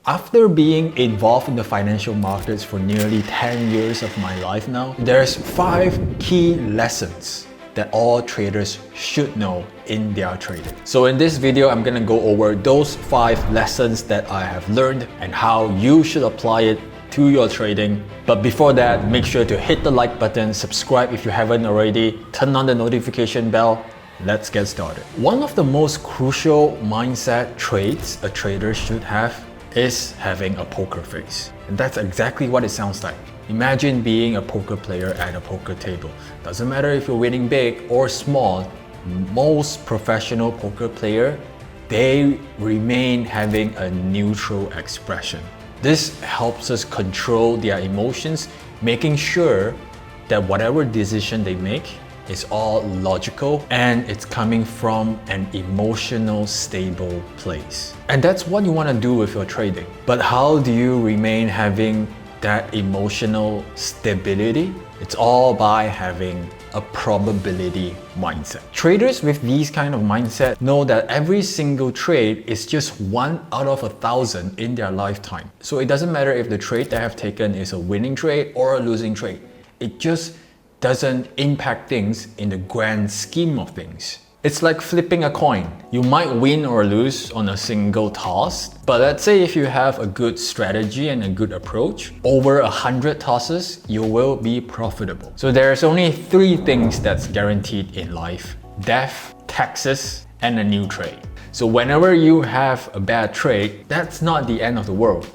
After being involved in the financial markets for nearly 10 years of my life now, there's 5 key lessons that all traders should know in their trading. So in this video, I'm gonna go over those 5 lessons that I have learned and how you should apply it to your trading. But before that, make sure to hit the like button, subscribe if you haven't already, turn on the notification bell. Let's get started. One of the most crucial mindset traits a trader should have is having a poker face. And that's exactly what it sounds like. Imagine being a poker player at a poker table. Doesn't matter if you're winning big or small, most professional poker players, they remain having a neutral expression. This helps us control their emotions, making sure that whatever decision they make is all logical and it's coming from an emotional, stable place. And that's what you want to do with your trading. But how do you remain having that emotional stability? It's all by having a probability mindset. Traders with these kind of mindset know that every single trade is just 1 out of 1,000 in their lifetime. So it doesn't matter if the trade they have taken is a winning trade or a losing trade. It just doesn't impact things in the grand scheme of things. It's like flipping a coin. You might win or lose on a single toss, but let's say if you have a good strategy and a good approach, over 100 tosses, you will be profitable. So there's only 3 things that's guaranteed in life: death, taxes, and a new trade. So whenever you have a bad trade, that's not the end of the world.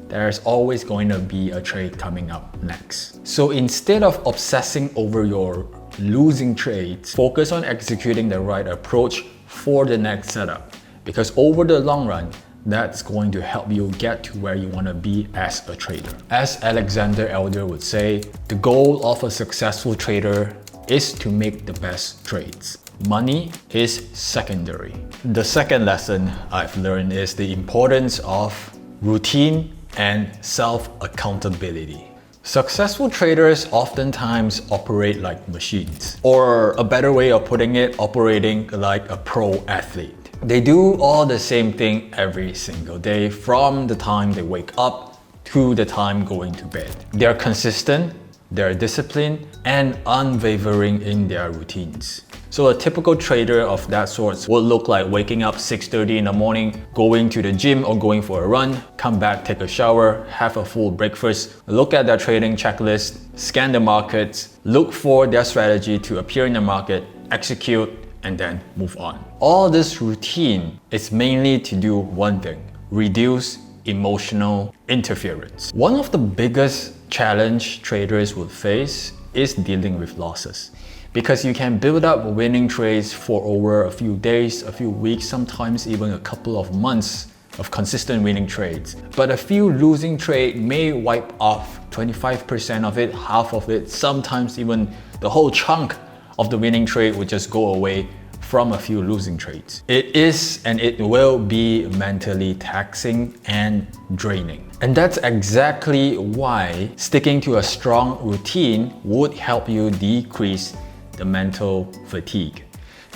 There's always going to be a trade coming up next. So instead of obsessing over your losing trades, focus on executing the right approach for the next setup. Because over the long run, that's going to help you get to where you want to be as a trader. As Alexander Elder would say, the goal of a successful trader is to make the best trades. Money is secondary. The second lesson I've learned is the importance of routine and self-accountability. Successful traders oftentimes operate like machines, or a better way of putting it, operating like a pro athlete. They do all the same thing every single day, from the time they wake up to the time going to bed. They're consistent, they're disciplined, and unwavering in their routines. So a typical trader of that sort would look like waking up 6:30 in the morning, going to the gym or going for a run, come back, take a shower, have a full breakfast, look at their trading checklist, scan the markets, look for their strategy to appear in the market, execute, and then move on. All this routine is mainly to do one thing: reduce emotional interference. One of the biggest challenge traders would face is dealing with losses. Because you can build up winning trades for over a few days, a few weeks, sometimes even a couple of months of consistent winning trades. But a few losing trades may wipe off 25% of it, half of it, sometimes even the whole chunk of the winning trade would just go away from a few losing trades. It is and it will be mentally taxing and draining. And that's exactly why sticking to a strong routine would help you decrease the mental fatigue.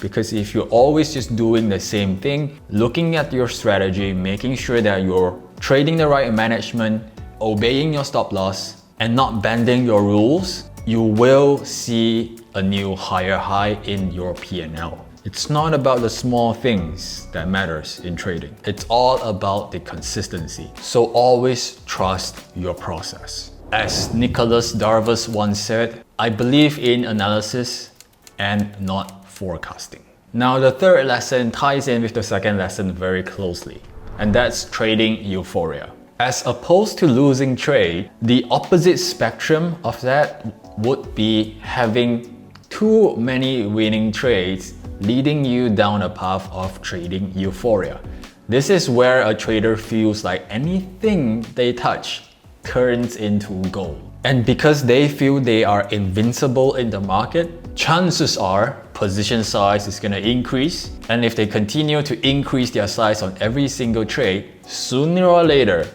Because if you're always just doing the same thing, looking at your strategy, making sure that you're trading the right management, obeying your stop loss, and not bending your rules, you will see a new higher high in your P&L. It's not about the small things that matters in trading. It's all about the consistency. So always trust your process. As Nicholas Darvas once said, I believe in analysis and not forecasting. Now the third lesson ties in with the second lesson very closely, and that's trading euphoria. As opposed to losing trade, the opposite spectrum of that would be having too many winning trades, leading you down a path of trading euphoria. This is where a trader feels like anything they touch turns into gold. And because they feel they are invincible in the market, chances are position size is going to increase. And if they continue to increase their size on every single trade, sooner or later,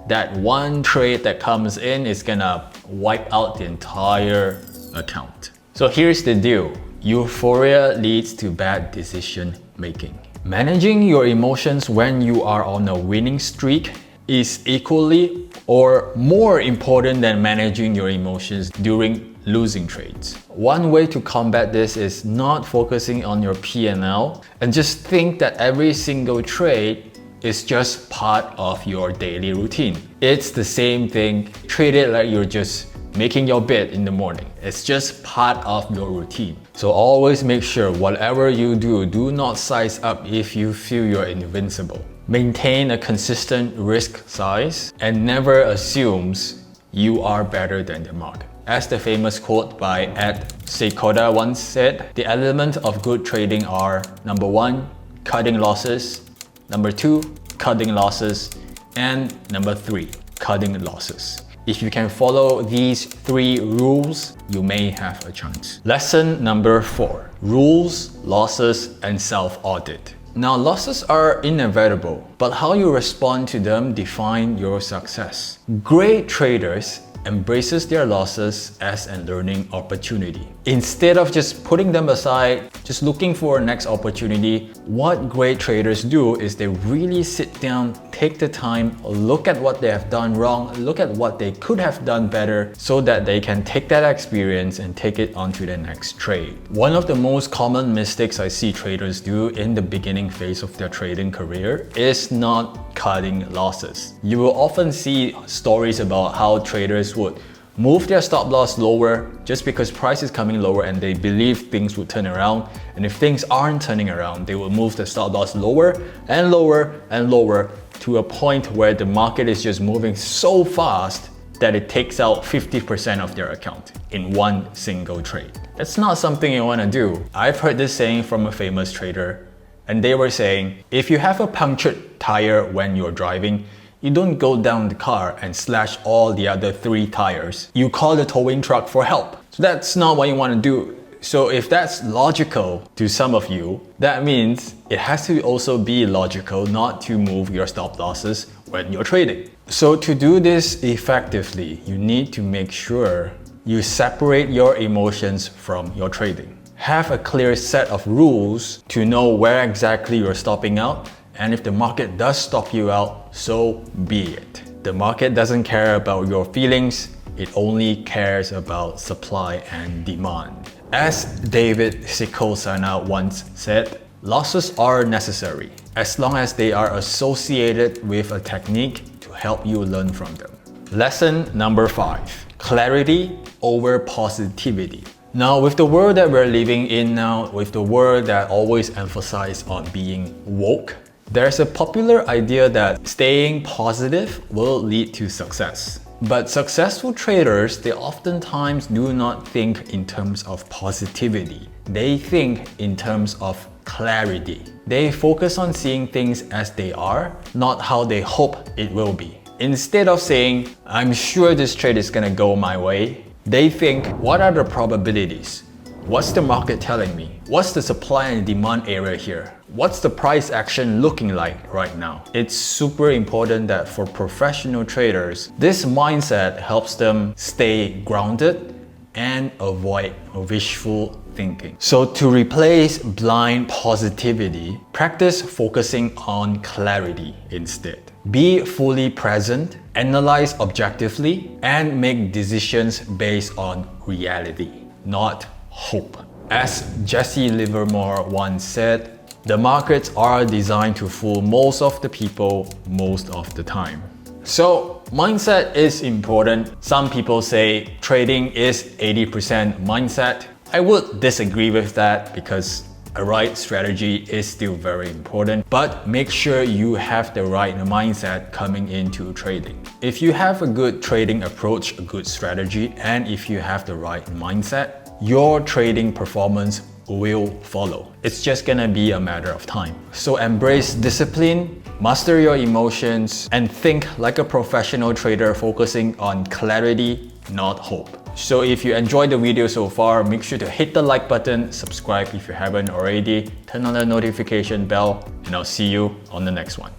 that one trade that comes in is going to wipe out the entire account. So here's the deal. Euphoria leads to bad decision making. Managing your emotions when you are on a winning streak is equally or more important than managing your emotions during losing trades. One way to combat this is not focusing on your P&L and just think that every single trade is just part of your daily routine. It's the same thing. Treat it like you're just making your bed in the morning. It's just part of your routine. So always make sure whatever you do not size up if you feel you're invincible. Maintain a consistent risk size and never assumes you are better than the market. As the famous quote by Ed Seikoda once said, the elements of good trading are number 1, cutting losses, number 2, cutting losses, and number 3, cutting losses. If you can follow these 3 rules, you may have a chance. Lesson number 4, rules, losses, and self-audit. Now, losses are inevitable, but how you respond to them define your success. Great traders embraces their losses as a learning opportunity. Instead of just putting them aside, just looking for a next opportunity, what great traders do is they really sit down, take the time, look at what they have done wrong, look at what they could have done better so that they can take that experience and take it onto the next trade. One of the most common mistakes I see traders do in the beginning phase of their trading career is not cutting losses. You will often see stories about how traders would move their stop loss lower just because price is coming lower and they believe things would turn around. And if things aren't turning around, they will move the stop loss lower and lower and lower to a point where the market is just moving so fast that it takes out 50% of their account in one single trade. That's not something you want to do. I've heard this saying from a famous trader, and they were saying, if you have a punctured tire when you're driving, you don't go down the car and slash all the other 3 tires. You call the towing truck for help. So that's not what you want to do. So if that's logical to some of you, that means it has to also be logical not to move your stop losses when you're trading. So to do this effectively, you need to make sure you separate your emotions from your trading. Have a clear set of rules to know where exactly you're stopping out. And if the market does stop you out, so be it. The market doesn't care about your feelings, it only cares about supply and demand. As David Sikosana once said, losses are necessary as long as they are associated with a technique to help you learn from them. Lesson number 5, clarity over positivity. Now, with the world that we're living in now, with the world that always emphasizes on being woke, there's a popular idea that staying positive will lead to success. But successful traders, they oftentimes do not think in terms of positivity. They think in terms of clarity. They focus on seeing things as they are, not how they hope it will be. Instead of saying, I'm sure this trade is gonna go my way, they think, what are the probabilities? What's the market telling me? What's the supply and demand area here? What's the price action looking like right now? It's super important that for professional traders, this mindset helps them stay grounded and avoid wishful thinking. So to replace blind positivity, practice focusing on clarity instead. Be fully present, analyze objectively, and make decisions based on reality, not hope. As Jesse Livermore once said, the markets are designed to fool most of the people most of the time. So mindset is important. Some people say trading is 80% mindset. I would disagree with that because a right strategy is still very important, but make sure you have the right mindset coming into trading. If you have a good trading approach, a good strategy, and if you have the right mindset, your trading performance will follow. It's just gonna be a matter of time. So embrace discipline, master your emotions, and think like a professional trader focusing on clarity, not hope. So if you enjoyed the video so far, make sure to hit the like button, subscribe if you haven't already, turn on the notification bell, and I'll see you on the next one.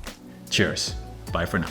Cheers. Bye for now.